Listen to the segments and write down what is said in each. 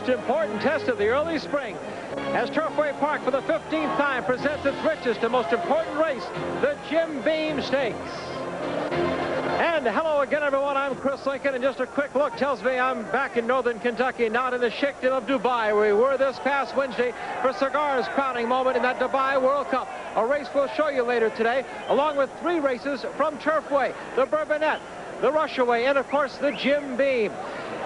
most important test of the early spring, as Turfway Park for the 15th time presents its richest and most important race, the Jim Beam Stakes. And hello again, everyone. I'm Chris Lincoln, and just a quick look tells me I'm back in northern Kentucky, not in the Sheikhdom of Dubai, where we were this past Wednesday for Cigar's crowning moment in that Dubai World Cup. A race we'll show you later today, along with 3 races from Turfway, the Bourbonnette, the Rushaway, and of course the Jim Beam.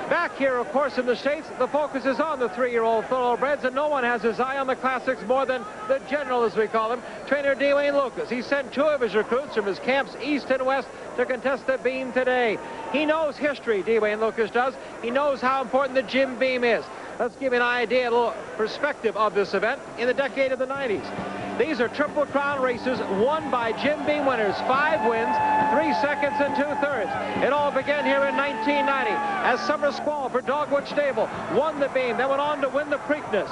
Back here, of course, in the States, the focus is on the 3-year-old thoroughbreds, and no one has his eye on the classics more than the general, as we call him, trainer Dwayne Lucas. He sent 2 of his recruits from his camps east and west to contest the Beam today. He knows history, Dwayne Lucas does. He knows how important the Jim Beam is. Let's give you an idea, a little perspective of this event in the decade of the 90s. These are Triple Crown races won by Jim Beam winners. 5 wins, 3 seconds and 2/3. It all began here in 1990 as Summer Squall for Dogwood Stable won the Beam, then went on to win the Preakness.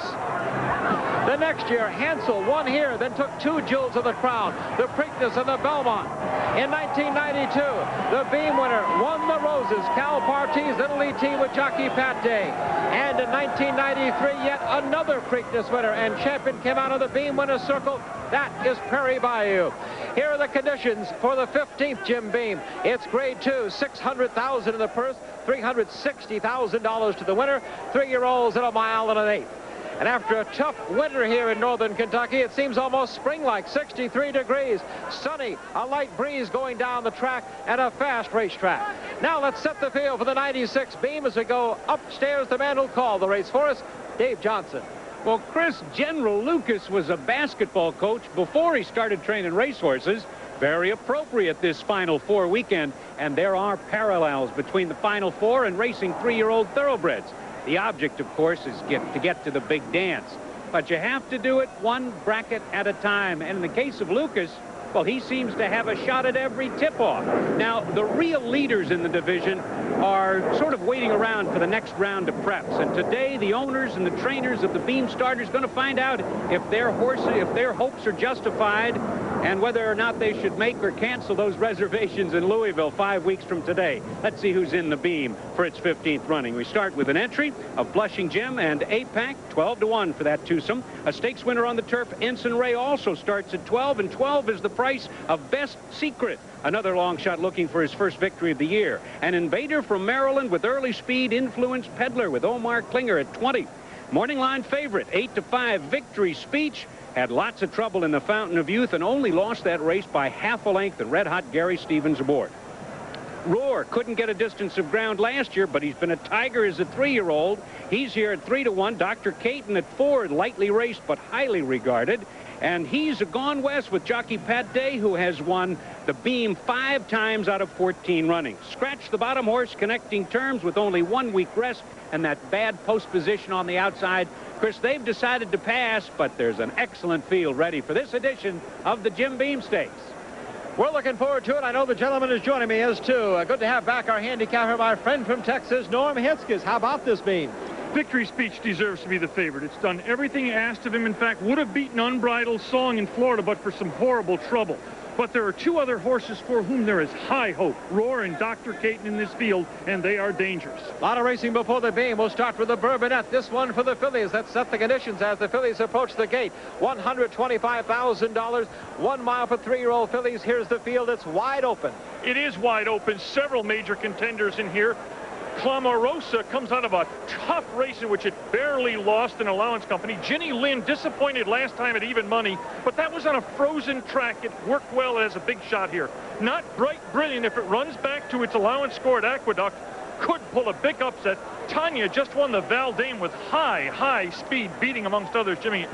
The next year, Hansel won here, then took 2 Jewels of the Crown, the Preakness and the Belmont. In 1992, the Beam winner won the Roses, Cal Partey's Little E.T. with jockey Pat Day. And in 1993, yet another Preakness winner, and champion came out of the Beam winner's circle. That is Prairie Bayou. Here are the conditions for the 15th Jim Beam. It's grade 2, $600,000 in the purse, $360,000 to the winner, 3-year-olds at 1 1/8 miles. And after a tough winter here in northern Kentucky, it seems almost spring-like, 63 degrees, sunny, a light breeze going down the track, and a fast racetrack. Now let's set the field for the 96 Beam as we go upstairs. The man who'll call the race for us, Dave Johnson. Well, Chris, General Lucas was a basketball coach before he started training racehorses. Very appropriate this Final Four weekend, and there are parallels between the Final Four and racing 3-year-old thoroughbreds. The object, of course, is to get to the big dance. But you have to do it one bracket at a time. And in the case of Lucas, well, he seems to have a shot at every tip-off. Now, the real leaders in the division are sort of waiting around for the next round of preps. And today, the owners and the trainers of the Beam starters are going to find out if their hopes are justified and whether or not they should make or cancel those reservations in Louisville 5 weeks from today. Let's see who's in the Beam for its 15th running. We start with an entry of Blushing Jim and 8-pack, 12-1 for that twosome. A stakes winner on the turf, Ensign Ray, also starts at 12, and 12 is the price of Best Secret. Another long shot looking for his first victory of the year. An Invader from Maryland with early speed, Influence Peddler with Omar Klinger at 20. Morning line favorite, 8-5, Victory Speech. Had lots of trouble in the Fountain of Youth and only lost that race by half a length, and red-hot Gary Stevens aboard. Roar couldn't get a distance of ground last year, but he's been a tiger as a 3-year-old. He's here at 3-1. Dr. Caton at 4, lightly raced but highly regarded. And he's gone west with jockey Pat Day, who has won the Beam 5 times out of 14 runnings. Scratch the bottom horse, Connecting Terms, with only 1 week rest and that bad post position on the outside. Chris, they've decided to pass, but there's an excellent field ready for this edition of the Jim Beam Stakes. We're looking forward to it. I know the gentleman is joining me as too. Good to have back our handicapper, my friend from Texas, Norm Hitzges. How about this Beam? Victory Speech deserves to be the favorite. It's done everything asked of him. In fact, would have beaten Unbridled Song in Florida, but for some horrible trouble. But there are 2 other horses for whom there is high hope. Roar and Dr. Caton in this field, and they are dangerous. A lot of racing before the Beam. We'll start with the Bourbonnette. This one for the fillies. Let's set the conditions as the fillies approach the gate. $125,000, 1 mile for 3-year-old fillies. Here's the field. It's wide open. It is wide open. Several major contenders in here. Clamorosa comes out of a tough race in which it barely lost an allowance company. Jenny Lynn disappointed last time at even money, but that was on a frozen track. It worked well as a big shot here. Not Bright Brilliant, if it runs back to its allowance score at Aqueduct, could pull a big upset. Tanya just won the Val Dame with high speed, beating amongst others Jenny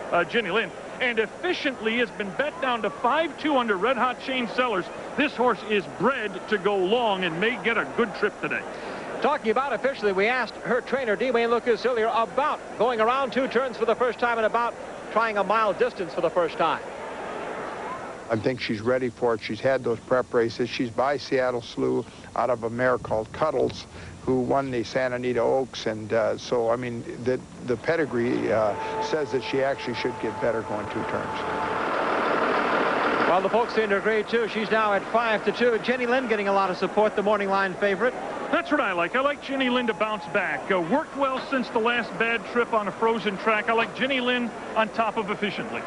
Lynn, and efficiently has been bet down to 5-2 under Red Hot Shane Sellers. This horse is bred to go long and may get a good trip today. Talking about officially, we asked her trainer, Dwayne Lucas, earlier about going around 2 turns for the first time and about trying a mile distance for the first time. I think she's ready for it. She's had those prep races. She's by Seattle Slew out of a mare called Cuddles, who won the Santa Anita Oaks. And so, I mean, the pedigree says that she actually should get better going 2 turns. Well, the folks seem to agree, too. She's now at 5-2. Jenny Lynn getting a lot of support, the morning line favorite. That's what I like. I like Ginny Lynn to bounce back. Worked well since the last bad trip on a frozen track. I like Ginny Lynn on top of efficiently.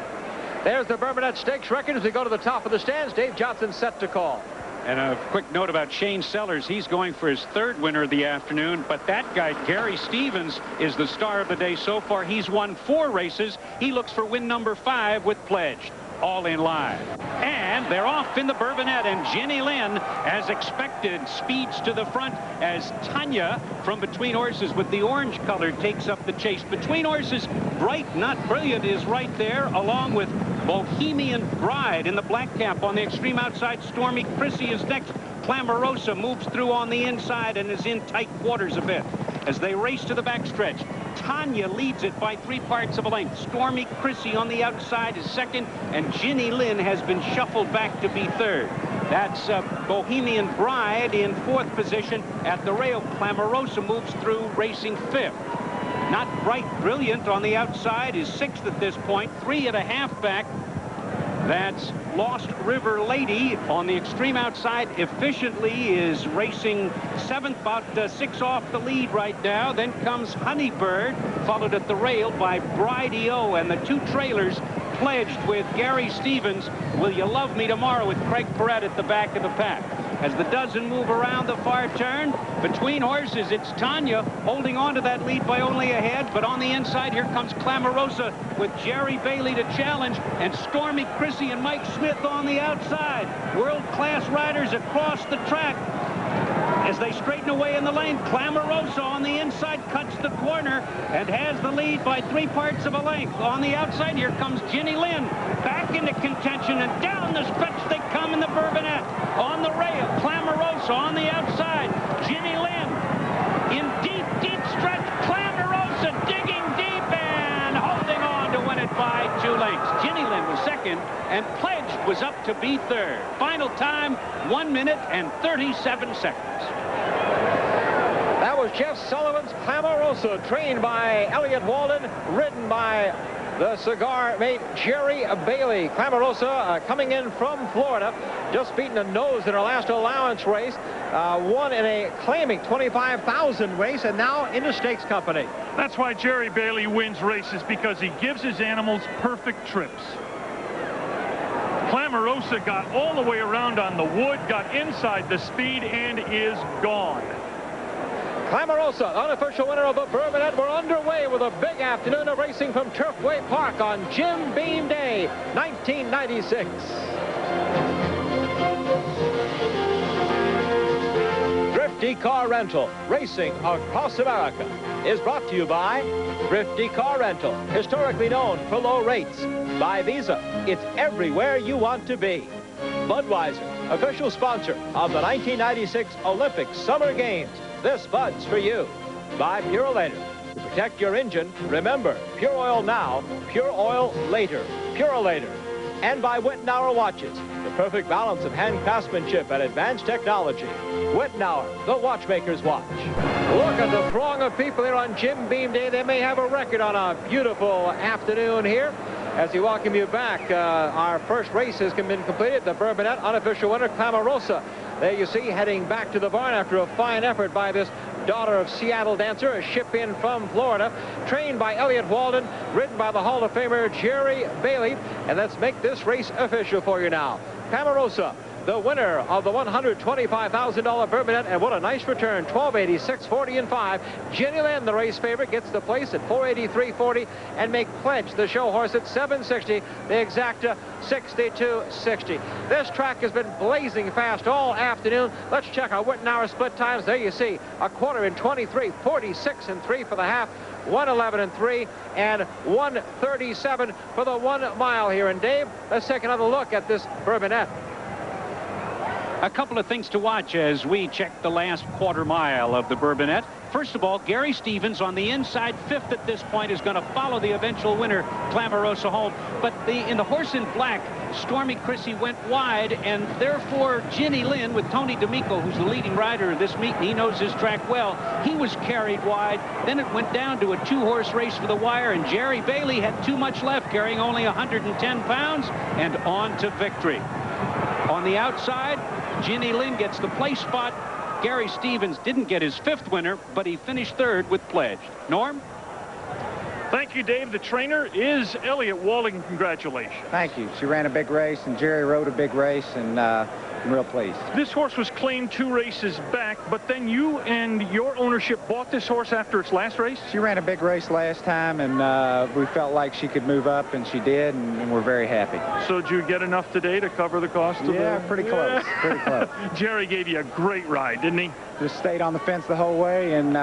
There's the Bourbonnais Stakes record as we go to the top of the stands. Dave Johnson set to call. And a quick note about Shane Sellers. He's going for his third winner of the afternoon, but that guy, Gary Stevens, is the star of the day so far. He's won 4 races. He looks for win number 5 with Pledged. All in line. And they're off in the Bourbonnais, and Ginny Lynn, as expected, speeds to the front as Tanya from Between Horses with the orange color takes up the chase. Between Horses, Bright Not Brilliant is right there, along with Bohemian Bride in the black cap. On the extreme outside, Stormy Chrissy is next. Clamorosa moves through on the inside and is in tight quarters a bit. As they race to the backstretch, Tanya leads it by 3 parts of a length. Stormy Chrissy on the outside is second, and Ginny Lynn has been shuffled back to be third. That's Bohemian Bride in 4th position. At the rail, Clamorosa moves through, racing 5th. Not Bright Brilliant on the outside is 6th at this point, 3.5 back. That's Lost River Lady on the extreme outside. Efficiently is racing 7th, about 6 off the lead right now. Then comes Honeybird, followed at the rail by Bride-E-O, and the 2 trailers Pledged with Gary Stevens. Will You Love Me Tomorrow with Craig Perret at the back of the pack. As the dozen move around the far turn, Between Horses, it's Tanya holding on to that lead by only a head, but on the inside, here comes Clamorosa with Jerry Bailey to challenge, and Stormy Chrissy and Mike Smith on the outside. World-class riders across the track. As they straighten away in the lane, Clamorosa on the inside cuts the corner and has the lead by 3 parts of a length. On the outside, here comes Ginny Lynn back into contention, and down the stretch they come in the Bourbonnais. On the rail, Clamorosa on the outside. Ginny Lynn in deep, deep stretch. Clamorosa digging deep and holding on to win it by 2 lengths. Ginny Lynn was second, and Pledged was up to be third. Final time, 1 minute and 37 seconds. That was Jeff Sullivan's Clamorosa, trained by Elliott Walden, ridden by the cigar mate Jerry Bailey. Clamorosa coming in from Florida, just beating a nose in her last allowance race, won in a claiming 25,000 race, and now into stakes company. That's why Jerry Bailey wins races, because he gives his animals perfect trips. Clamorosa got all the way around on the wood, got inside the speed, and is gone. Clamorosa, unofficial winner of the Bourbonnais. We're underway with a big afternoon of racing from Turfway Park on Jim Beam Day, 1996. Thrifty Car Rental, racing across America, is brought to you by Thrifty Car Rental, historically known for low rates. By Visa, it's everywhere you want to be. Budweiser, official sponsor of the 1996 Olympic Summer Games. This Bud's for you. By Purolator. To protect your engine, remember, pure oil now, pure oil later. Purolator. And by Wittenauer Watches, the perfect balance of hand craftsmanship and advanced technology. Wittenauer, the watchmaker's watch. Look at the throng of people here on Jim Beam Day. They may have a record on a beautiful afternoon here. As we welcome you back, our first race has been completed. The Bourbonnais unofficial winner, Clamorosa. There you see, heading back to the barn after a fine effort by this daughter of Seattle dancer, a ship in from Florida, trained by Elliott Walden, ridden by the Hall of Famer Jerry Bailey. And let's make this race official for you now. Clamorosa, the winner of the $125,000 Bourbonnais, and what a nice return, 1286, 40 and 5. Ginny Lynn, the race favorite, gets the place at 483.40, and make Pledge the show horse at 760, the exacta 62.60. This track has been blazing fast all afternoon. Let's check our Wittenauer split times. There you see, a quarter in 23, 46 and 3 for the half, 111 and 3, and 137 for the 1 mile here. And Dave, let's take another look at this Bourbonnais. A couple of things to watch as we check the last quarter mile of the Bourbonnais. First of all, Gary Stevens on the inside, 5th at this point, is going to follow the eventual winner, Clamorosa, home. But in the horse in black, Stormy Chrissy went wide, and therefore Ginny Lynn with Tony D'Amico, who's the leading rider of this meet, and he knows his track well, he was carried wide. Then it went down to a 2-horse race for the wire, and Jerry Bailey had too much left, carrying only 110 pounds, and on to victory. On the outside, Ginny Lynn gets the place spot. Gary Stevens didn't get his 5th winner, but he finished 3rd with Pledged. Norm? Thank you, Dave. The trainer is Elliott Walding. Congratulations. Thank you. She ran a big race, and Jerry rode a big race, and I'm real pleased. This horse was claimed 2 races back, but then you and your ownership bought this horse after its last race? She ran a big race last time, and we felt like she could move up, and she did, and we're very happy. So did you get enough today to cover the cost of Yeah, the... pretty close. Pretty close. Jerry gave you a great ride, didn't he? Just stayed on the fence the whole way, and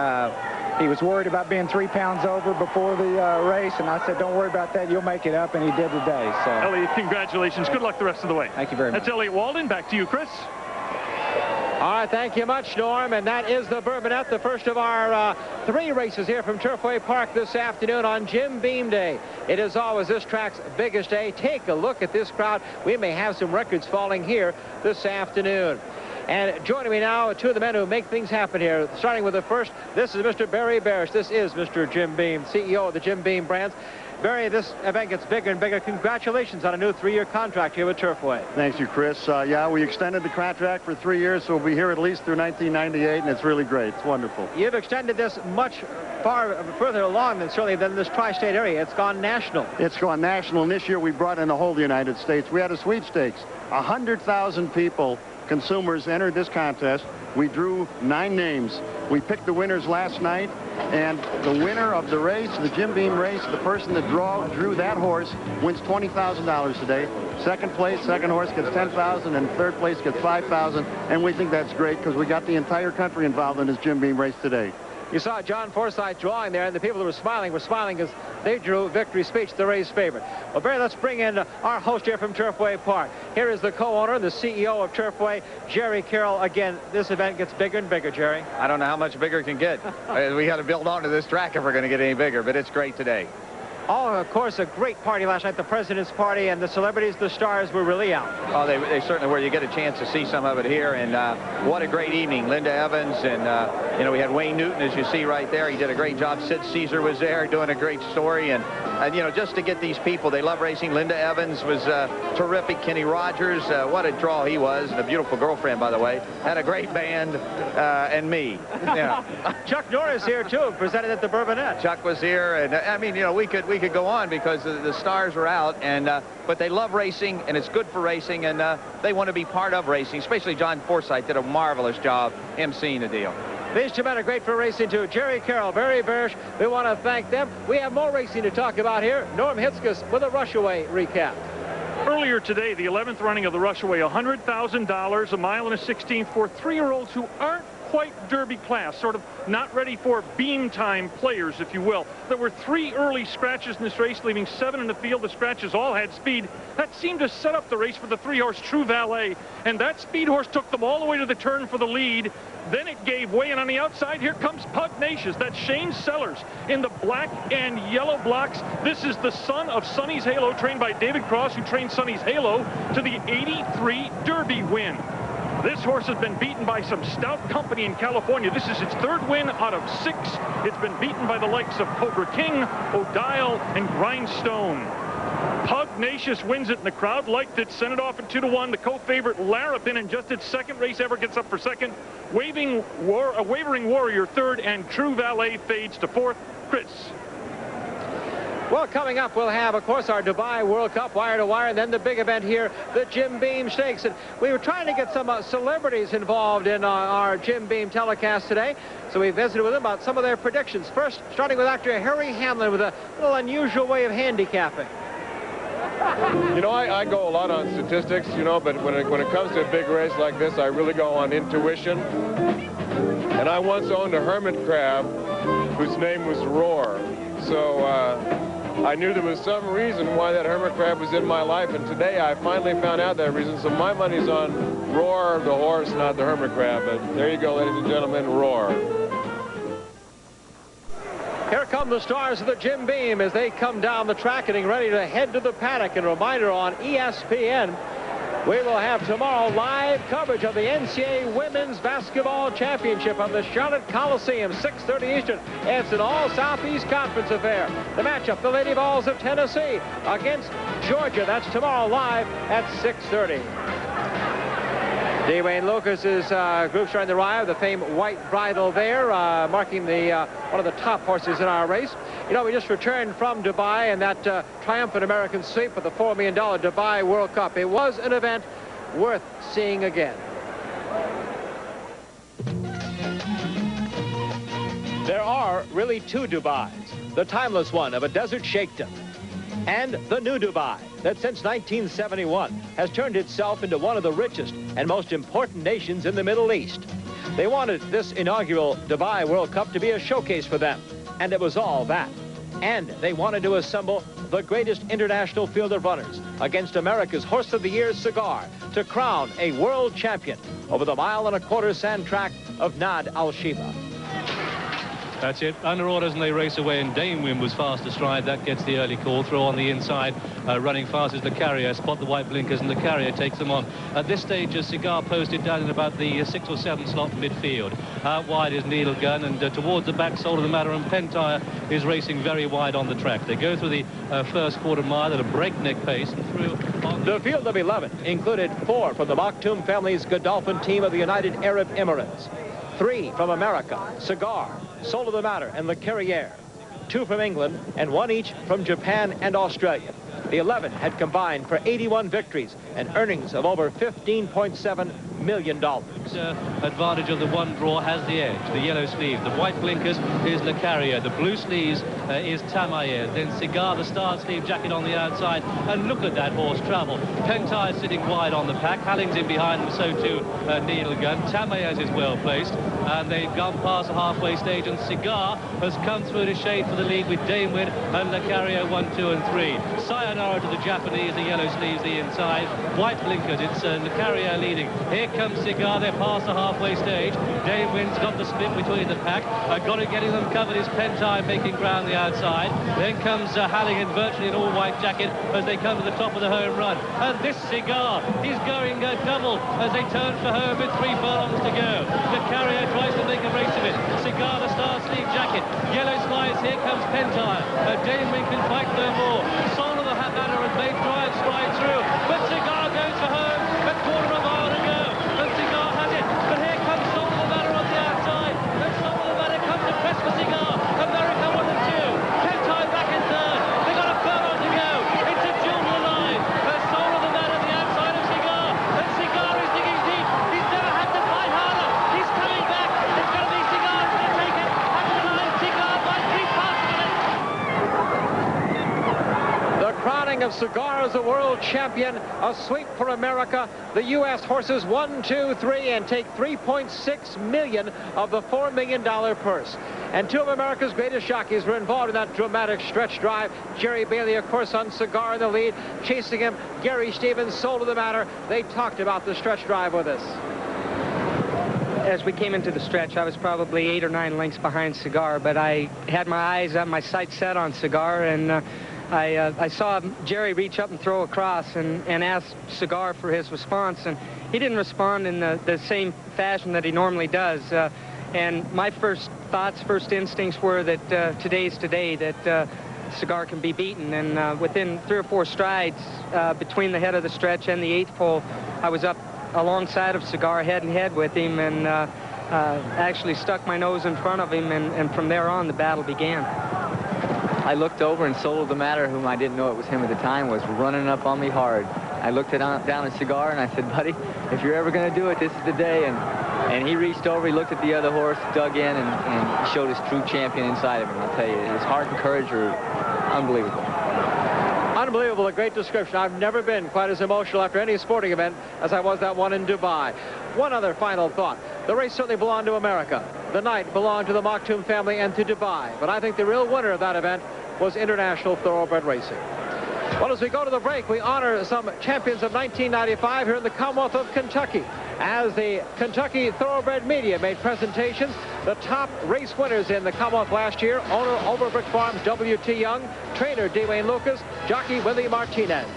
he was worried about being 3 pounds over before the race, and I said, don't worry about that, you'll make it up, and he did today. So, Elliott, congratulations. Good luck the rest of the way. Thank you very much. That's Elliott Walding. Back to you, Chris. All right, thank you much, Norm. And that is the Bourbonette, the first of our 3 races here from Turfway Park this afternoon on Jim Beam Day. It is always this track's biggest day. Take a look at this crowd. We may have some records falling here this afternoon. And joining me now, 2 of the men who make things happen here. Starting with the first, this is Mr. Barry Barish. This is Mr. Jim Beam, CEO of the Jim Beam Brands. Barry, this event gets bigger and bigger. Congratulations on a new 3-year contract here with Turfway. Thank you, Chris. Yeah, we extended the contract for 3 years, so we'll be here at least through 1998, and it's really great. It's wonderful. You've extended this much far further along than certainly than this tri-state area. It's gone national. It's gone national, and this year we brought in the whole United States. We had a sweepstakes. 100,000 people, consumers, entered this contest. We drew 9 names. We picked the winners last night, and the winner of the race, the Jim Beam race, the person that drew that horse wins $20,000 today. Second place, second horse gets $10,000, and third place gets $5,000. And we think that's great because we got the entire country involved in this Jim Beam race today. You saw John Forsythe drawing there, and the people who were smiling because they drew Victory Speech, the race favorite. Well, Barry, let's bring in our host here from Turfway Park. Here is the co-owner, the CEO of Turfway, Jerry Carroll. Again, this event gets bigger and bigger, Jerry. I don't know how much bigger it can get. We got to build onto this track if we're going to get any bigger, but it's great today. Oh, of course, a great party last night, the President's Party, and the celebrities, the stars were really out. Oh, they certainly were. You get a chance to see some of it here, and what a great evening. Linda Evans, and, you know, we had Wayne Newton, as you see right there. He did a great job. Sid Caesar was there doing a great story, and you know, just to get these people, they love racing. Linda Evans was terrific. Kenny Rogers, what a draw he was, and a beautiful girlfriend, by the way. Had a great band, and me. Yeah. Chuck Norris here, too, presented at the Bourbonette. Chuck was here, and I mean, you know, we could go on because the stars were out, and but they love racing, and it's good for racing, and they want to be part of racing. Especially John Forsythe did a marvelous job emceeing the deal. These 2 men are great for racing, too. Jerry Carroll, Barry Barish, we want to thank them. We have more racing to talk about here. Norm Hitzges with a Rushaway recap. Earlier today, the 11th running of the Rushaway, $100,000, a mile and a 16th for 3-year-olds who aren't quite Derby class, sort of not ready for beam time players, if you will. There were 3 early scratches in this race, leaving 7 in the field. The scratches all had speed. That seemed to set up the race for the 3-horse True Valet, and that speed horse took them all the way to the turn for the lead. Then it gave way, and on the outside, here comes Pugnacious. That's Shane Sellers in the black and yellow blocks. This is the son of Sonny's Halo, trained by David Cross, who trained Sonny's Halo to the '83 Derby win. This horse has been beaten by some stout company in California. This is its 3rd win out of 6. It's been beaten by the likes of Cobra King, O'Dial, and Grindstone. Pugnacious wins it, and the crowd liked it. Sent it off at 2-1. The co-favorite Larapin, in just its 2nd race ever, gets up for 2nd. Wavering Warrior 3rd, and True Valet fades to 4th. Chris. Well, coming up, we'll have, of course, our Dubai World Cup wire-to-wire, and then the big event here, the Jim Beam Stakes. And we were trying to get some celebrities involved in our Jim Beam telecast today, so we visited with them about some of their predictions. First, starting with Dr. Harry Hamlin with a little unusual way of handicapping. You know, I go a lot on statistics, you know, but when it comes to a big race like this, I really go on intuition. And I once owned a hermit crab whose name was Roar. So I knew there was some reason why that hermit crab was in my life, and today I finally found out that reason. So my money's on Roar, the horse, not the hermit crab. But there you go, ladies and gentlemen, Roar. Here come the stars of the Jim Beam as they come down the track, getting ready to head to the paddock. And a reminder, on ESPN, we will have tomorrow live coverage of the NCAA Women's Basketball Championship on the Charlotte Coliseum, 6:30 Eastern. It's an all-Southeast Conference affair. The matchup, the Lady Vols of Tennessee against Georgia. That's tomorrow live at 6:30. Dwayne Lucas's group starting to arrive. The famed white bridle there, marking the one of the top horses in our race. You know, we just returned from Dubai and that triumphant American sweep with the $4 million Dubai World Cup. It was an event worth seeing again. There are really two Dubais. The timeless one of a desert sheikhdom, and the new Dubai that since 1971 has turned itself into one of the richest and most important nations in the Middle East. They wanted this inaugural Dubai World Cup to be a showcase for them, and it was all that. And they wanted to assemble the greatest international field of runners against America's Horse of the Year, Cigar, to crown a world champion over the 1.25-mile sand track of Nad Al Shiba. That's it. Under orders, and they race away, and Damewin was fast astride. That gets the early call. Throw on the inside. Running fast is the carrier. Spot the white blinkers, and the carrier takes them on. At this stage, Cigar posted down in about the 6th or 7th slot midfield. Out wide is Needle Gun, and towards the back, Soul of the Matter, and Pentire is racing very wide on the track. They go through the first quarter mile at a breakneck pace and through on the field of 11 included 4 from the Maktoum family's Godolphin team of the United Arab Emirates, 3 from America, Cigar, Soul of the Matter, and Le Carrière, 2 from England, and 1 each from Japan and Australia. The 11 had combined for 81 victories and earnings of over $15.7 million. Advantage of the one draw has the edge. The yellow sleeves, the white blinkers is Le Carrière. The blue sleeves is Tamayer. Then Cigar, the star sleeve jacket on the outside. And look at that horse travel. Pentire sitting wide on the pack. Halling's in behind them, so too Needle Gun. Tamayer's is well placed. And they've gone past the halfway stage, and Cigar has come through to shade for the lead with Damewin and Le Carrière 1, 2, and 3. Sayonara to the Japanese, the yellow sleeves, the inside. White blinkers, it's Le Carrière leading. Here comes Cigar, they're past the halfway stage. Damewin's got the split between the pack. Got it, getting them covered is Pentire making ground the outside. Then comes Halling in virtually an all-white jacket as they come to the top of the home run. And this Cigar is going double as they turn for home with 3 furlongs to go. Le Carrière tries to make a race of it. Cigar, the star sleeve jacket. Yellow slides, here comes Pentire. Damewin can fight no more. Soul of the Matter has made drive stride through. But Cigar goes for home. A quarter of a mile to go. And Cigar has it. But here comes Soul of the Matter on the outside. And Soul of the Matter comes to press for Cigar. America 1 and 2. Pentire back in third. They've got a furlong to go. It's a duel to the line. Soul of the Matter on the outside of Cigar. And Cigar is digging deep. He's never had to fight harder. He's coming back. It's going to be Cigar who's going to take it. Up the line, Cigar by 3 parts. The crowning of Cigar as a world champion, a sweep for America. The U.S. horses 1, 2, 3, and take $3.6 million of the $4 million purse. And 2 of America's greatest jockeys were involved in that dramatic stretch drive. Jerry Bailey, of course, on Cigar in the lead. Chasing him, Gary Stevens, Soul of the Matter. They talked about the stretch drive with us. As we came into the stretch, I was probably 8 or 9 lengths behind Cigar, but I had my eyes on my sights set on Cigar, and I saw Jerry reach up and throw across and ask Cigar for his response, and he didn't respond in the same fashion that he normally does. And my first thoughts, first instincts were that today's today, that Cigar can be beaten. And within 3 or 4 strides between the head of the stretch and the 8th pole, I was up alongside of Cigar, head and head with him, and actually stuck my nose in front of him, and from there on the battle began. I looked over, and Soul of the Matter, whom I didn't know it was him at the time, was running up on me hard. I looked down at Cigar, and I said, buddy, if you're ever going to do it, this is the day. And he reached over, he looked at the other horse, dug in, and showed his true champion inside of him. I'll tell you, his heart and courage are unbelievable. Unbelievable, a great description. I've never been quite as emotional after any sporting event as I was that one in Dubai. One other final thought. The race certainly belonged to America. The night belonged to the Maktoum family and to Dubai. But I think the real winner of that event was international thoroughbred racing. Well, as we go to the break, we honor some champions of 1995 here in the Commonwealth of Kentucky. As the Kentucky Thoroughbred media made presentations, the top race winners in the Commonwealth last year, owner Overbrook Farms W.T. Young, trainer Dwayne Lucas, jockey Willie Martinez.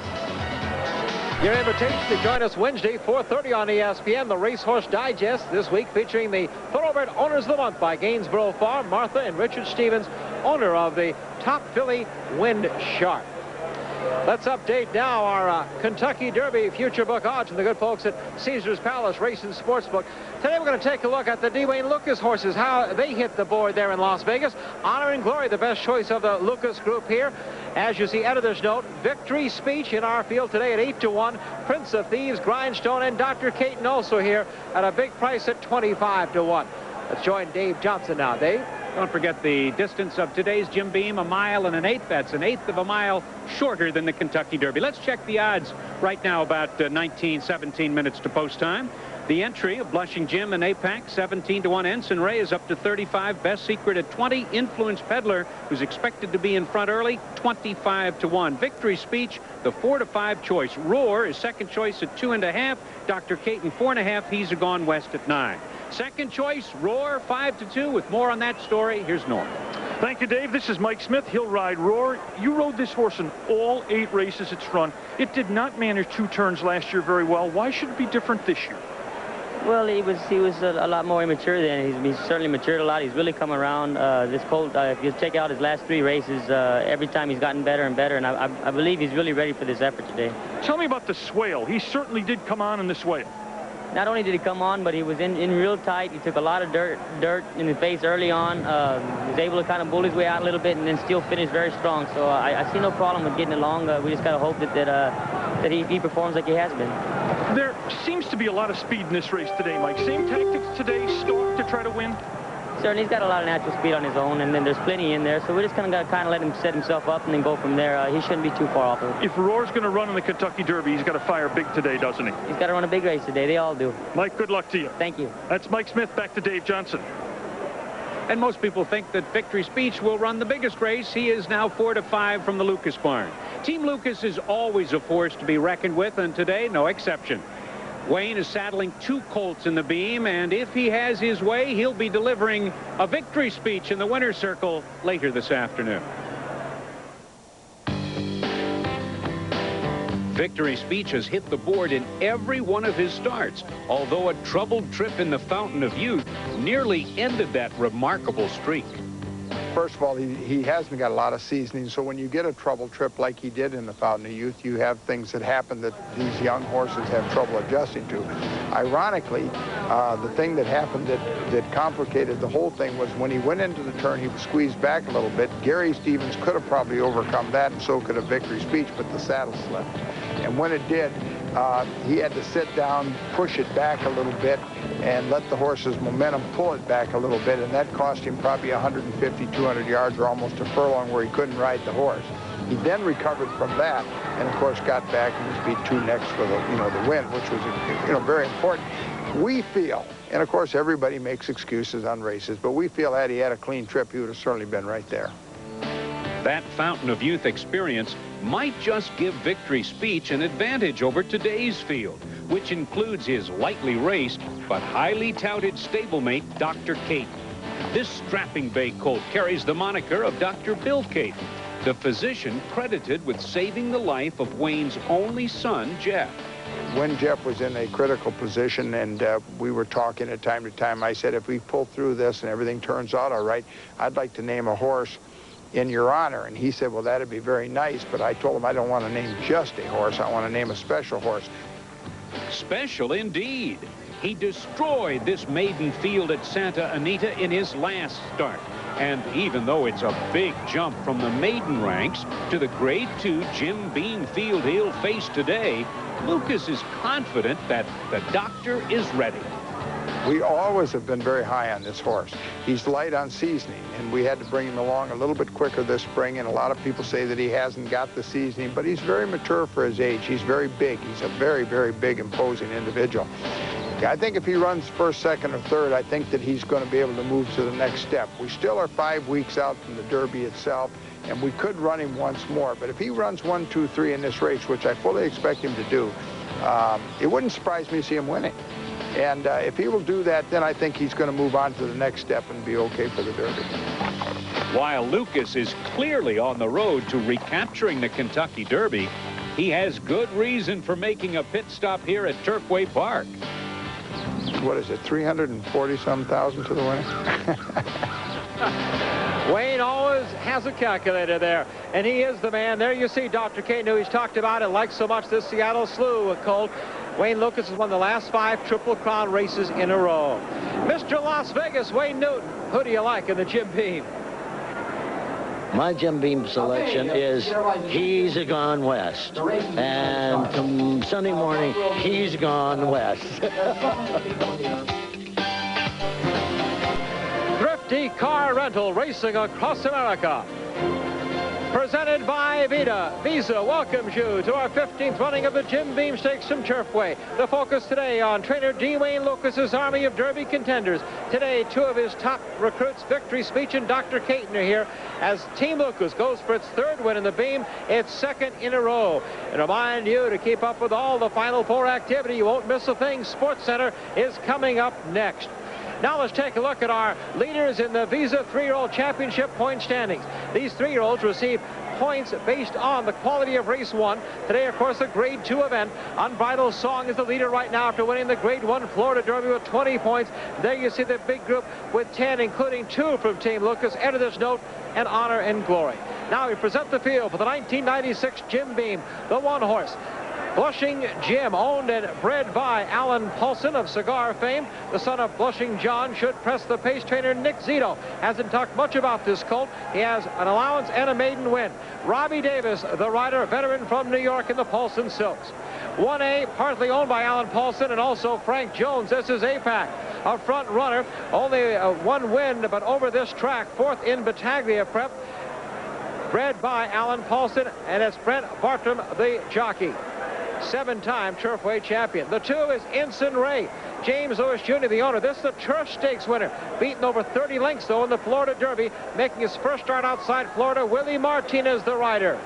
Your invitation to join us Wednesday, 4:30 on ESPN, the Racehorse Digest, this week featuring the Thoroughbred Owners of the Month by Gainsborough Farm, Martha and Richard Stevens, owner of the top filly, Wind Sharp. Let's update now our Kentucky Derby future book odds from the good folks at Caesar's Palace Racing Sportsbook. Today we're going to take a look at the D. Wayne Lucas horses, how they hit the board there in Las Vegas. Honor and Glory, the best choice of the Lucas group here. As you see, editor's note, Victory Speech in our field today at 8-1. Prince of Thieves, Grindstone, and Dr. Caton also here at a big price at 25-1. Let's join Dave Johnson now. Dave? Don't forget the distance of today's Jim Beam, 1 mile and 1/8. That's 1/8 of a mile shorter than the Kentucky Derby. Let's check the odds right now, about 17 minutes to post time. The entry of Blushing Jim and APAC, 17-1. Ensign Ray is up to 35. Best Secret at 20. Influence Peddler, who's expected to be in front early, 25-1. Victory Speech, the 4-5 choice. Roar is second choice at 2.5. Dr. Caton, 4.5. He's gone west at 9. Second choice, Roar, 5-2. With more on that story, here's Norm. Thank you, Dave. This is Mike Smith. He'll ride Roar. You rode this horse in all 8 races it's run. It did not manage 2 turns last year very well. Why should it be different this year? Well, he was a lot more immature than he's certainly matured a lot. He's really come around. This colt, if you check out his last 3 races, every time he's gotten better and better, and I believe he's really ready for this effort today. Tell me about the swale. He certainly did come on in the swale. Not only did he come on, but he was in real tight. He took a lot of dirt in the face early on. He was able to kind of bull his way out a little bit and then still finish very strong. So I see no problem with getting along. We just got to hope that he performs like he has been. There seems to be a lot of speed in this race today, Mike. Same tactics today, stalk to try to win? Certainly, he's got a lot of natural speed on his own, and then there's plenty in there. So we just kind of got to let him set himself up and then go from there. He shouldn't be too far off of it. If Roar's going to run in the Kentucky Derby, he's got to fire big today, doesn't he? He's got to run a big race today. They all do. Mike, good luck to you. Thank you. That's Mike Smith. Back to Dave Johnson. And most people think that Victory Speech will run the biggest race. He is now 4-5 from the Lucas barn. Team Lucas is always a force to be reckoned with, and today, no exception. Wayne is saddling 2 colts in the Beam, and if he has his way, he'll be delivering a victory speech in the winner's circle later this afternoon. Victory Speech has hit the board in every one of his starts, although a troubled trip in the Fountain of Youth nearly ended that remarkable streak. First of all, he hasn't got a lot of seasoning, so when you get a trouble trip like he did in the Fountain of Youth, you have things that happen that these young horses have trouble adjusting to. Ironically, the thing that happened that complicated the whole thing was when he went into the turn, he was squeezed back a little bit. Gary Stevens could have probably overcome that, and so could a Victory Speech, but the saddle slipped. And when it did, he had to sit down, push it back a little bit, and let the horse's momentum pull it back a little bit, and that cost him probably 150, 200 yards, or almost a furlong, where he couldn't ride the horse. He then recovered from that, and of course got back and was beat 2 next for the win, which was very important. We feel, and of course everybody makes excuses on races, but we feel that he had a clean trip, he would have certainly been right there. That Fountain of Youth experience might just give Victory Speech an advantage over today's field, which includes his lightly raced but highly touted stablemate, Dr. Caton. This strapping bay colt carries the moniker of Dr. Bill Caton, the physician credited with saving the life of Wayne's only son, Jeff. When Jeff was in a critical position and we were talking at time to time, I said, if we pull through this and everything turns out all right, I'd like to name a horse in your honor. And he said, well, that'd be very nice, but I told him I don't want to name just a horse, I want to name a special horse. Special indeed. He destroyed this maiden field at Santa Anita in his last start. And even though it's a big jump from the maiden ranks to the Grade 2 Jim Beam field he'll face today, Lucas is confident that the doctor is ready. We always have been very high on this horse. He's light on seasoning, and we had to bring him along a little bit quicker this spring, and a lot of people say that he hasn't got the seasoning, but he's very mature for his age. He's very big. He's a very, very big, imposing individual. I think if he runs first, second, or third, I think that he's going to be able to move to the next step. We still are 5 weeks out from the Derby itself, and we could run him once more, but if he runs 1, 2, 3 in this race, which I fully expect him to do, it wouldn't surprise me to see him winning. And if he will do that, then I think he's going to move on to the next step and be okay for the Derby. While Lucas is clearly on the road to recapturing the Kentucky Derby, he has good reason for making a pit stop here at Turfway Park. What is it, 340-some thousand to the winner? Wayne always has has a calculator there, and he is the man. There you see Dr. Caton, who he's talked about and likes so much, this Seattle Slew, Colt. Wayne Lucas has won the last 5 Triple Crown races in a row. Mr. Las Vegas, Wayne Newton, who do you like in the Jim Beam? My Jim Beam selection is He's Gone West. And come Sunday morning, He's Gone West. Thrifty Car Rental racing across America. Presented by Visa welcomes you to our 15th running of the Jim Beam Stakes from Turfway. The focus today on trainer D. Wayne Lucas's army of Derby contenders. Today, 2 of his top recruits, Victory Speech and Dr. Caton, are here as Team Lucas goes for its 3rd win in the Beam, its 2nd in a row. And remind you to keep up with all the Final 4 activity. You won't miss a thing. Sports Center is coming up next. Now let's take a look at our leaders in the Visa 3-year-old championship point standings. These 3-year-olds receive points based on the quality of race 1. Today, of course, a Grade 2 event. Unbridled Song is the leader right now after winning the Grade 1 Florida Derby with 20 points. There you see the big group with 10, including 2 from Team Lucas. Enter this note and honor and glory. Now we present the field for the 1996 Jim Beam, the 1-horse. Blushing Jim, owned and bred by Alan Paulson of Cigar fame. The son of Blushing John should press the pace. Trainer Nick Zito hasn't talked much about this colt. He has an allowance and a maiden win. Robbie Davis, the rider, veteran from New York in the Paulson Silks. 1A, partly owned by Alan Paulson and also Frank Jones. This is APAC, a front runner. Only 1 win, but over this track, 4th in Battaglia Prep. Bred by Alan Paulson, and it's Brent Bartram, the jockey. 7-time Turfway champion. The 2 is Ensign Ray. James Lewis Jr., the owner. This is the Turf Stakes winner. Beaten over 30 lengths, though, in the Florida Derby. Making his first start outside Florida. Willie Martinez, the rider.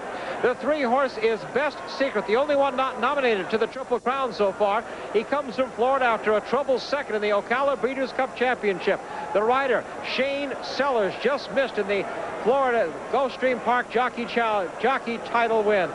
The 3-horse is Best Secret, the only one not nominated to the Triple Crown so far. He comes from Florida after a troubled 2nd in the Ocala Breeders' Cup Championship. The rider, Shane Sellers, just missed in the Florida Gulfstream Park jockey title win.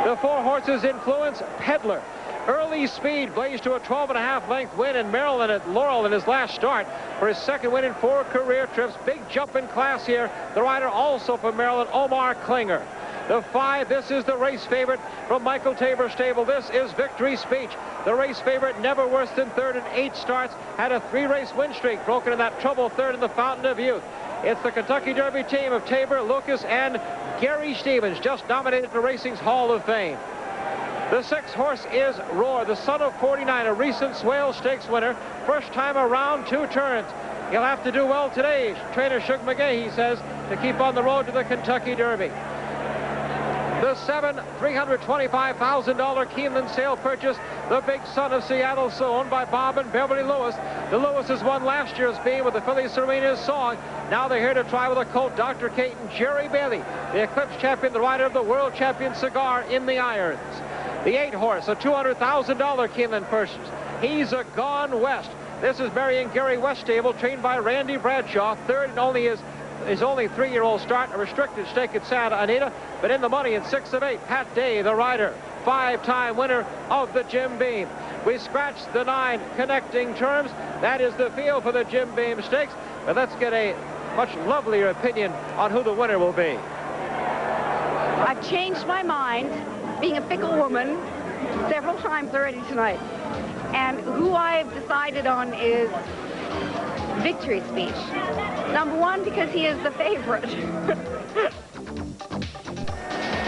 The 4 horses Influence, Peddler. Early Speed blazed to a 12.5 length win in Maryland at Laurel in his last start for his 2nd win in 4 career trips. Big jump in class here. The rider also from Maryland, Omar Klinger. The 5, this is the race favorite from Michael Tabor Stable. This is Victory Speech. The race favorite, never worse than 3rd in 8 starts. Had a 3-race win streak broken in that trouble 3rd in the Fountain of Youth. It's the Kentucky Derby team of Tabor, Lucas, and Gary Stevens, just nominated to Racing's Hall of Fame. The 6 horse is Roar, the son of 49, a recent Swale Stakes winner. First time around 2 turns. He'll have to do well today, trainer Shug McGahee says, to keep on the road to the Kentucky Derby. The 7 $325,000 Keeneland sale purchase, the big son of Seattle, so owned by Bob and Beverly Lewis. The Lewises won last year's Beam with the Philly Serena's Song. Now they're here to try with a colt, Dr. Caton, Jerry Bailey, the Eclipse champion, the rider of the world champion Cigar in the irons. The 8 horse, a $200,000 Keeneland purchase. He's a Gone West. This is Marion Gary West stable, trained by Randy Bradshaw, 3rd and only his only 3-year-old start, a restricted stake at Santa Anita, but in the money in 6 of 8. Pat Day, the rider, 5-time winner of the Jim Beam. We scratched the 9 connecting terms. That is the field for the Jim Beam Stakes. But let's get a much lovelier opinion on who the winner will be. I've changed my mind, being a fickle woman, several times already tonight. And who I've decided on is Victory Speech. Number 1, because he is the favorite.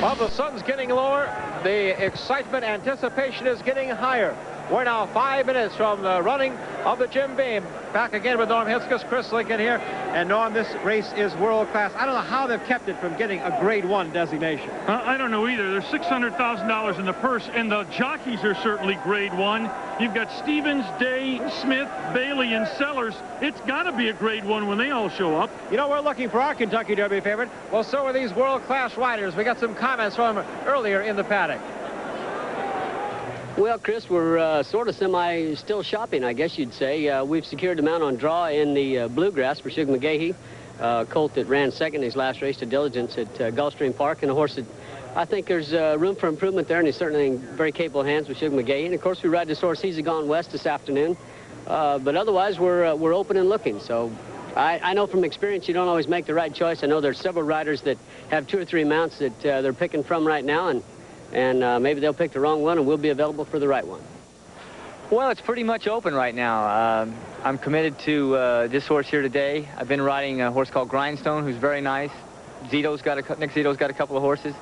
Well, the sun's getting lower. The excitement, anticipation is getting higher. We're now 5 minutes from the running of the Jim Beam. Back again with Norm Hitzges, Chris Lincoln here. And Norm, this race is world class. I don't know how they've kept it from getting a Grade 1 designation. I don't know either. There's $600,000 in the purse, and the jockeys are certainly Grade 1. You've got Stevens, Day, Smith, Bailey, and Sellers. It's got to be a Grade 1 when they all show up. You know, we're looking for our Kentucky Derby favorite. Well, so are these world-class riders. We got some comments from them earlier in the paddock. Well, Chris, we're sort of still shopping, I guess you'd say. We've secured the mount on draw in the Bluegrass for Shug McGahee, colt that ran 2nd in his last race to Diligence at Gulfstream Park, and a horse that I think there's room for improvement there, and he's certainly in very capable hands with Shug McGahee. And of course, we ride this horse, He's Gone West, this afternoon. But otherwise, we're open and looking. So I know from experience you don't always make the right choice. I know there's several riders that have 2 or 3 mounts that they're picking from right now, and maybe they'll pick the wrong one, and we'll be available for the right one. Well, it's pretty much open right now. I'm committed to this horse here today. I've been riding a horse called Grindstone, who's very nice. Nick Zito's got a couple of horses,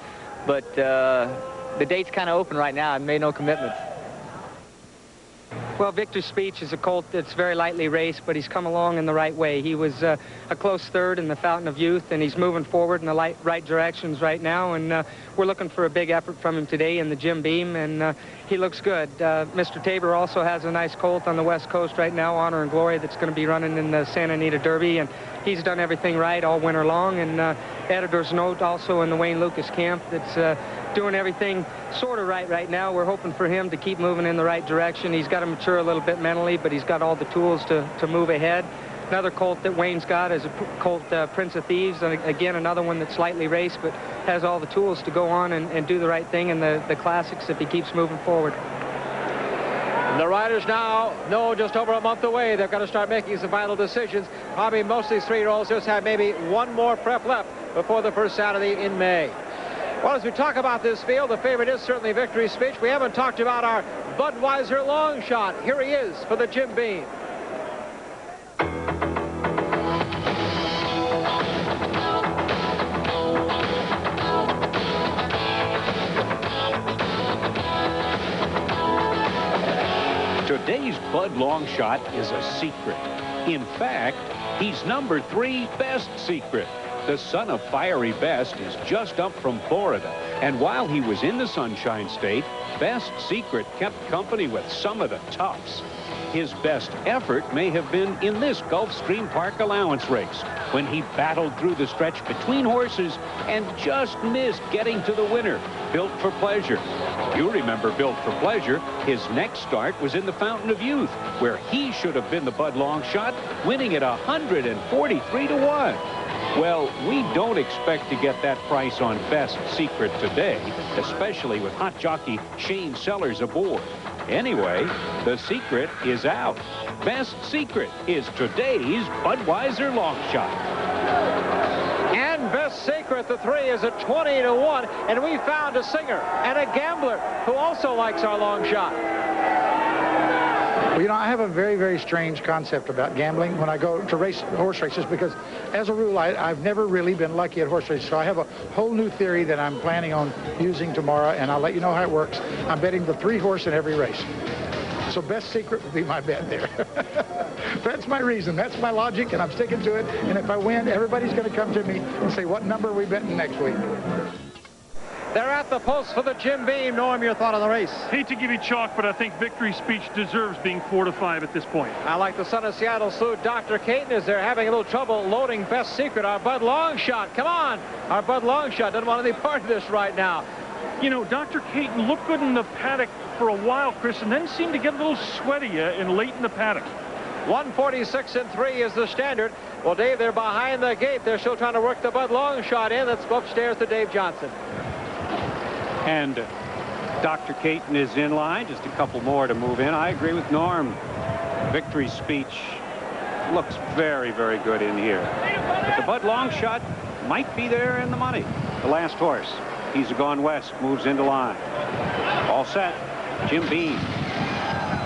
but the date's kind of open right now. I've made no commitments. Well, Victor's Speech is a colt that's very lightly raced, but he's come along in the right way. He was a close third in the Fountain of Youth, and he's moving forward in the right directions right now, and we're looking for a big effort from him today in the Jim Beam, and he looks good. Mr. Tabor also has a nice colt on the West Coast right now, Honor and Glory, that's going to be running in the Santa Anita Derby, and he's done everything right all winter long, and Editor's Note also in the Wayne Lucas camp that's doing everything sort of right now. We're hoping for him to keep moving in the right direction. He's got to mature a little bit mentally, but he's got all the tools to move ahead. Another colt that Wayne's got is a colt Prince of Thieves, and again another one that's slightly raced but has all the tools to go on and do the right thing in the classics if he keeps moving forward. The riders now know just over a month away they've got to start making some final decisions. Probably most of these 3-year-olds just have maybe one more prep left before the first Saturday in May. Well, as we talk about this field, the favorite is certainly Victory's Speech. We haven't talked about our Budweiser long shot. Here he is for the Jim Beam. Today's Bud Longshot is a secret. In fact, he's number 3 best secret. The son of Fiery Best is just up from Florida, and while he was in the Sunshine State, Best Secret kept company with some of the toughs. His best effort may have been in this Gulfstream Park allowance race, when he battled through the stretch between horses and just missed getting to the winner, Built for Pleasure. You remember Built for Pleasure. His next start was in the Fountain of Youth, where he should have been the Bud Longshot, winning at 143 to 1. Well, we don't expect to get that price on Best Secret today, especially with hot jockey Shane Sellers aboard. Anyway, the secret is out. Best Secret is today's Budweiser Longshot. And Best Secret, the 3, is at 20 to 1, and we found a singer and a gambler who also likes our long shot. Well, you know, I have a very, very strange concept about gambling when I go to horse races, because as a rule, I've never really been lucky at horse races. So I have a whole new theory that I'm planning on using tomorrow, and I'll let you know how it works. I'm betting the 3 horse in every race. So Best Secret would be my bet there. That's my reason. That's my logic, and I'm sticking to it. And if I win, everybody's going to come to me and say, what number are we betting next week? They're at the post for the Jim Beam. Norm, your thought on the race? Hate to give you chalk, but I think Victory's Speech deserves being 4 to 5 at this point. I like the son of Seattle Slew, Dr. Caton, as they're having a little trouble loading Best Secret. Our Bud Longshot, come on. Our Bud Longshot doesn't want any part of this right now. You know, Dr. Caton looked good in the paddock for a while, Chris, and then seemed to get a little sweaty and late in the paddock. 146 and 3 is the standard. Well, Dave, they're behind the gate. They're still trying to work the Bud Longshot in. Let's go upstairs to Dave Johnson. And Dr. Caton is in line. Just a couple more to move in. I agree with Norm. Victory's Speech looks very, very good in here. But the Bud Longshot might be there in the money. The last horse, He's Gone West, moves into line. All set. Jim Beam.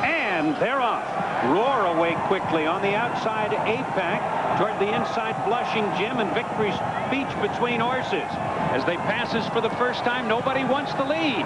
And they're off. Roar away quickly on the outside 8-pack toward the inside Blushing Jim, and Victory's Speech between horses. As they passes for the first time, nobody wants the lead.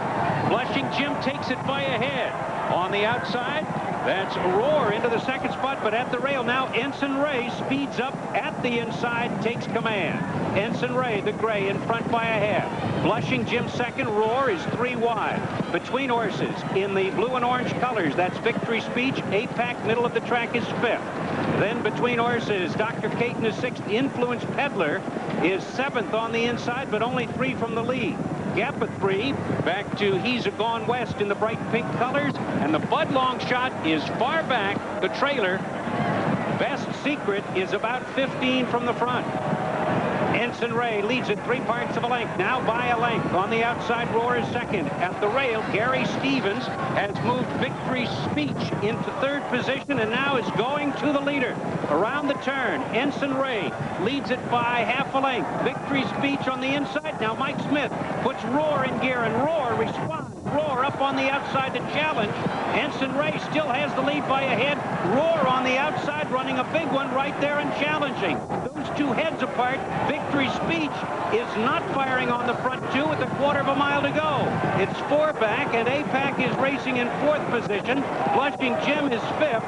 Blushing Jim takes it by a head. On the outside, that's Roar into the second spot, but at the rail now, Ensign Ray speeds up at the inside, takes command. Ensign Ray, the gray, in front by a head. Blushing Jim second, Roar is 3 wide. Between horses, in the blue and orange colors, that's Victory's Speech. 8-pack, middle of the track is 5th. Then between horses, Dr. Caton is 6th. Influence Peddler is 7th on the inside, but only 3 from the lead. Gap of 3 back to He's Gone West in the bright pink colors, and the Bud Longshot is far back. The trailer, Best Secret, is about 15 from the front. Ensign Ray leads it 3 parts of a length. Now by a length. On the outside, Roar is second. At the rail, Gary Stevens has moved Victory Speech into 3rd position and now is going to the leader. Around the turn, Ensign Ray leads it by half a length. Victory Speech on the inside. Now Mike Smith puts Roar in gear, and Roar responds. Roar up on the outside to challenge. Ensign Ray still has the lead by a head. Roar on the outside running a big one right there and challenging. Those 2 heads apart. Victory Speech is not firing on the front 2 with a 1/4 mile to go. It's 4 back, and APAC is racing in 4th position. Blushing Jim is 5th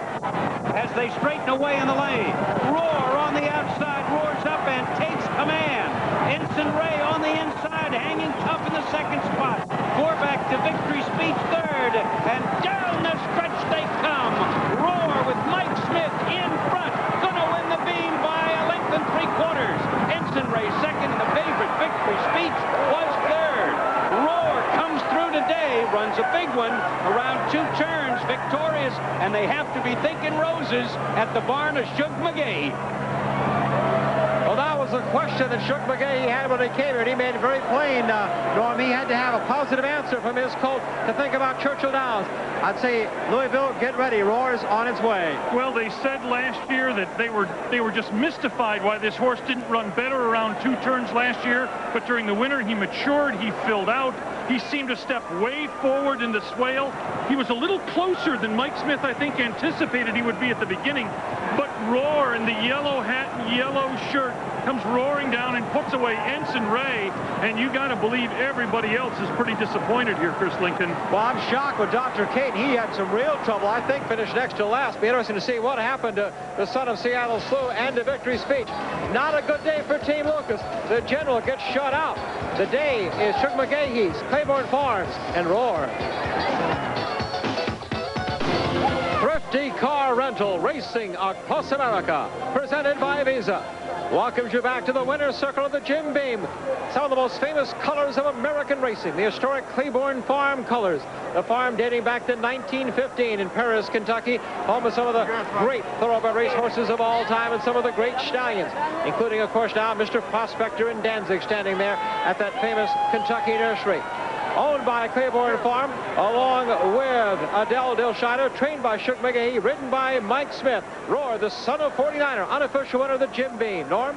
as they straighten away in the lane. Roar on the outside, roars up and takes command. Ensign Ray on the inside, hanging tough in the 2nd spot. 4 back to Victory Speech 3rd, and down the stretch they come. Roar with Mike Smith in front, gonna win the beam by a length and 3/4. Ensign Ray 2nd, and the favorite Victory Speech was 3rd. Roar comes through today, runs a big one around 2 turns, victorious, and they have to be thinking roses at the barn of Shug McGahee. Well, that was a question that Shug McGahee had when he came here, and he made it very plain, Norm. He had to have a positive answer from his colt to think about Churchill Downs. I'd say, Louisville, get ready. Roar's on its way. Well, they said last year that they were just mystified why this horse didn't run better around 2 turns last year, but during the winter he matured, he filled out. He seemed to step way forward in the swale. He was a little closer than Mike Smith, I think, anticipated he would be at the beginning. But Roar in the yellow hat and yellow shirt comes roaring down and puts away Ensign Ray. And you got to believe everybody else is pretty disappointed here, Chris Lincoln. Well, I'm shocked with Dr. Kate. He had some real trouble. I think finished next to last. Be interesting to see what happened to the son of Seattle Slew and to Victory Speech. Not a good day for Team Lucas. The General gets shut out. The day is Shug McGahee's, Claiborne Farms, and Roar. Thrifty Car Rental Racing Across America, presented by Visa, welcomes you back to the winner's circle of the Jim Beam. Some of the most famous colors of American racing, the historic Claiborne Farm colors. The farm dating back to 1915 in Paris, Kentucky, home of some of the great thoroughbred racehorses of all time and some of the great stallions, including, of course, now Mr. Prospector in Danzig standing there at that famous Kentucky nursery. Owned by Claiborne Farm, along with Adele Dilshiner, trained by Shug McGahee, ridden by Mike Smith. Roar, the son of 49er, unofficial winner of the Jim Beam. Norm?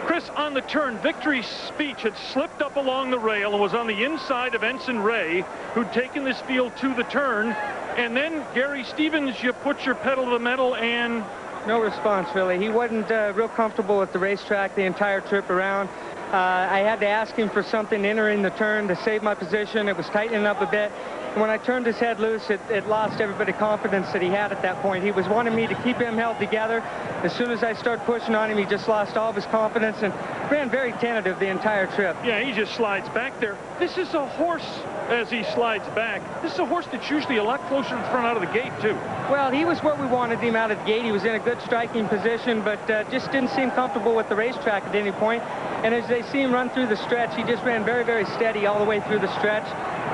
Chris, on the turn, Victory Speech had slipped up along the rail and was on the inside of Ensign Ray, who'd taken this field to the turn. And then Gary Stevens, you put your pedal to the metal and... No response, really. He wasn't real comfortable at the racetrack the entire trip around. I had to ask him for something entering the turn to save my position. It was tightening up a bit. And when I turned his head loose, it lost everybody confidence that he had at that point. He was wanting me to keep him held together. As soon as I started pushing on him, he just lost all of his confidence and ran very tentative the entire trip. Yeah, he just slides back there. This is a horse, as he slides back, this is a horse that's usually a lot closer to the front out of the gate, too. Well, he was where we wanted him out of the gate. He was in a good striking position, but just didn't seem comfortable with the racetrack at any point. And as they see him run through the stretch, he just ran very, very steady all the way through the stretch.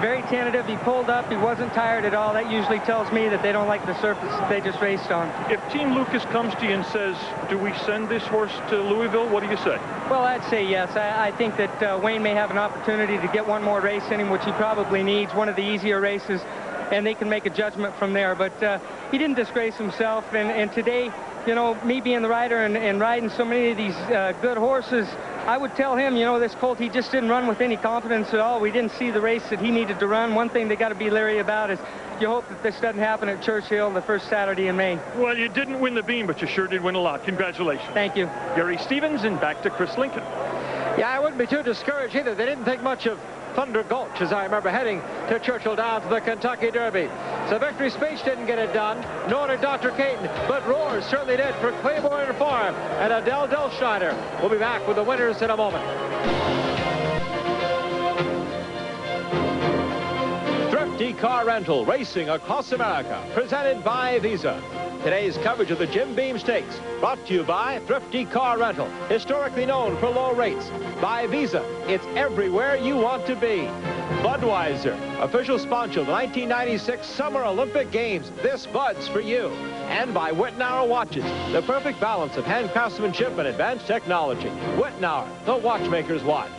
Very tentative. He pulled up. He wasn't tired at all. That usually tells me that they don't like the surface that they just raced on. If Team Lucas comes to you and says, do we send this horse to Louisville, what do you say? Well, I'd say yes. I think that Wayne may have an opportunity to get one more race in him, which he probably needs, one of the easier races, and they can make a judgment from there. But he didn't disgrace himself, and today, you know, me being the rider and riding so many of these good horses, I would tell him, you know, this colt, he just didn't run with any confidence at all. We didn't see the race that he needed to run. One thing they got to be leery about is you hope that this doesn't happen at Churchill the first Saturday in May. Well, you didn't win the beam, but you sure did win a lot. Congratulations. Thank you. Gary Stevens, and back to Chris Lincoln. Yeah, I wouldn't be too discouraged either. They didn't think much of Thunder Gulch, as I remember, heading to Churchill Downs for the Kentucky Derby. So Victory Speech didn't get it done, nor did Dr. Caton, but Roar certainly did for Claiborne Farm and Adele Dilshiner. We'll be back with the winners in a moment. Thrifty Car Rental Racing Across America, presented by Visa. today's coverage of the Jim Beam Stakes. Brought to you by Thrifty Car Rental, historically known for low rates. By Visa, it's everywhere you want to be. Budweiser, official sponsor of the 1996 Summer Olympic Games. This Bud's for you. And by Wittenauer Watches, the perfect balance of hand craftsmanship and advanced technology. Wittenauer, the watchmaker's watch.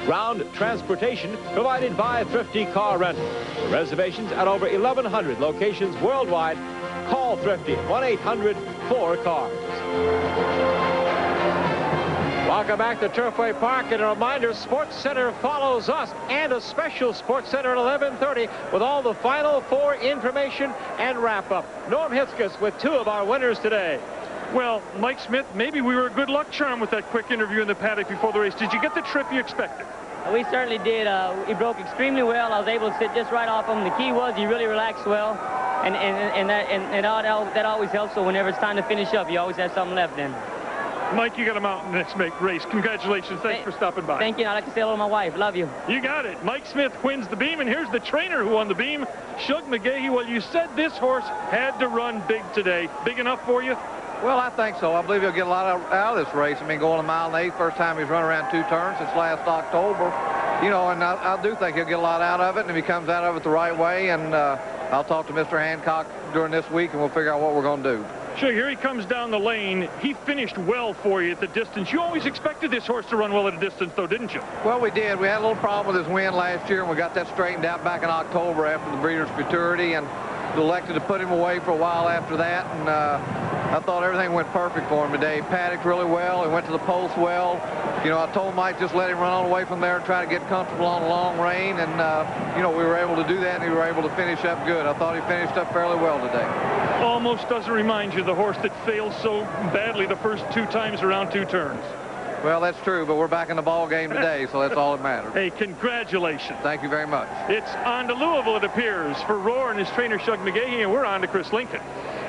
Ground transportation provided by Thrifty Car Rental. Reservations at over 1,100 locations worldwide. Call Thrifty at 1-800-4CARS. Welcome back to Turfway Park, and a reminder, Sports Center follows us and a special Sports Center at 11:30 with all the Final Four information and wrap-up. Norm Hitzges with two of our winners today. Well, Mike Smith, maybe we were a good luck charm with that quick interview in the paddock before the race. Did you get the trip you expected? We certainly did. He broke extremely well. I was able to sit just right off him. The key was he really relaxed well, and that always helps. So whenever it's time to finish up, you always have something left then. Mike, you got him out in the next race. Congratulations. Thanks for stopping by. Thank you. I'd like to say hello to my wife. Love you. You got it. Mike Smith wins the Beam, and here's the trainer who won the Beam, Shug McGahee. Well, you said this horse had to run big today. Big enough for you? Well, I think so. I believe he'll get a lot out of this race. I mean, going a mile and 8, first time he's run around 2 turns since last October. You know, and I do think he'll get a lot out of it, and if he comes out of it the right way, and I'll talk to Mr. Hancock during this week, and we'll figure out what we're going to do. Sure, here he comes down the lane. He finished well for you at the distance. You always expected this horse to run well at a distance, though, didn't you? Well, we did. We had a little problem with his wind last year, and we got that straightened out back in October after the breeder's futurity, and elected to put him away for a while after that, and I thought everything went perfect for him today. He paddocked really well. He went to the post well. You know, I told Mike just let him run all the way from there and try to get comfortable on a long rein, and you know, we were able to do that, and we were able to finish up good. I thought he finished up fairly well today. Almost doesn't remind you of the horse that failed so badly the first 2 times around 2 turns. Well, that's true, but we're back in the ball game today, so that's all that matters. Hey, congratulations. Thank you very much. It's on to Louisville, it appears, for Roar and his trainer, Shug McGahee, and we're on to Chris Lincoln.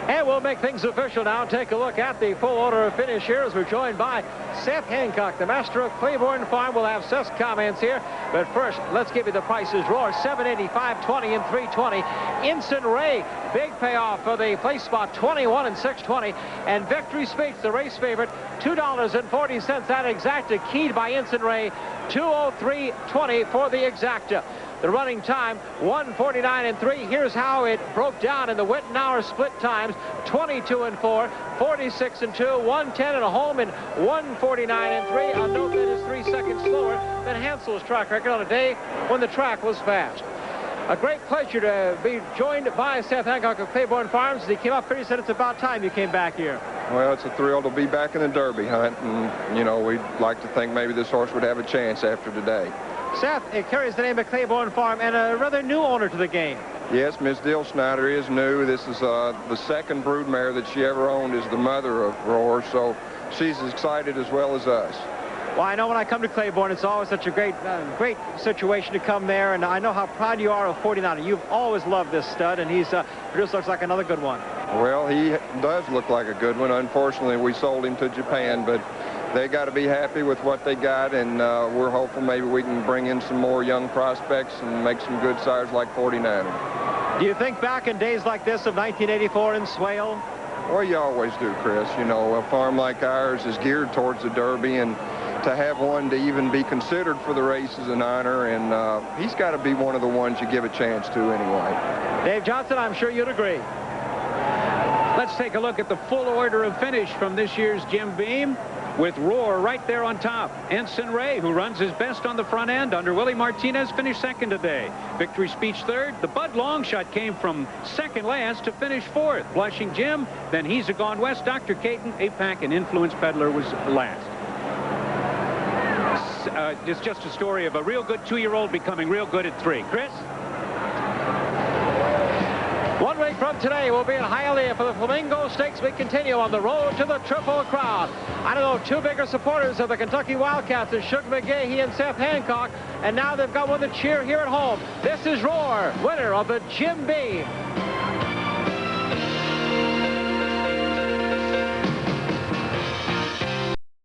And we'll make things official now. Take a look at the full order of finish here as we're joined by Seth Hancock, the master of Claiborne Farm. We'll have Seth's comments here. But first, let's give you the prices. Roar, $7.80, $5.20, and $3.20. Ensign Ray, big payoff for the place spot, $21 and $6.20. And Victory Speech, the race favorite, $2.40. That exacta keyed by Ensign Ray, $203.20 for the exacta. The running time, 1:49 and 3. Here's how it broke down in the Wittenauer split times, 22 and 4, 46 and 2, 110 and a home, and 1:49 and 3. I'll note that is 3 seconds slower than Hansel's track record on a day when the track was fast. A great pleasure to be joined by Seth Hancock of Claiborne Farms. As he came up here, he said it's about time you came back here. Well, it's a thrill to be back in the Derby hunt, and, you know, we'd like to think maybe this horse would have a chance after today. Seth, it carries the name of Claiborne Farm and a rather new owner to the game. Yes, Miss Dill Snyder is new. This is the second broodmare that she ever owned, is the mother of Roar, so she's as excited as well as us. Well, I know when I come to Claiborne, it's always such a great situation to come there, and I know how proud you are of 49er. You've always loved this stud, and he's just looks like another good one. Well, he does look like a good one. Unfortunately, we sold him to Japan, but they got to be happy with what they got, and we're hopeful maybe we can bring in some more young prospects and make some good sires like 49er. Do you think back in days like this of 1984 in Swale? Well, you always do, Chris. You know, a farm like ours is geared towards the Derby, and to have one to even be considered for the race is an honor, and he's got to be one of the ones you give a chance to anyway. Dave Johnson, I'm sure you'd agree. Let's take a look at the full order of finish from this year's Jim Beam, with Roar right there on top. Ensign Ray, who runs his best on the front end under Willie Martinez, finished second today. Victory Speech third. The Bud Longshot came from second last to finish fourth. Blushing Jim, then He's a Gone West. Dr. Caton, APAC, and Influence Peddler was last. It's just a story of a real good 2-year-old becoming real good at 3. Chris? 1 week from today, we'll be in Hialeah for the Flamingo Stakes. We continue on the road to the Triple Crown. I don't know, 2 bigger supporters of the Kentucky Wildcats is Shug McGahee and Seth Hancock, and now they've got one to cheer here at home. This is Roar, winner of the Jim Beam.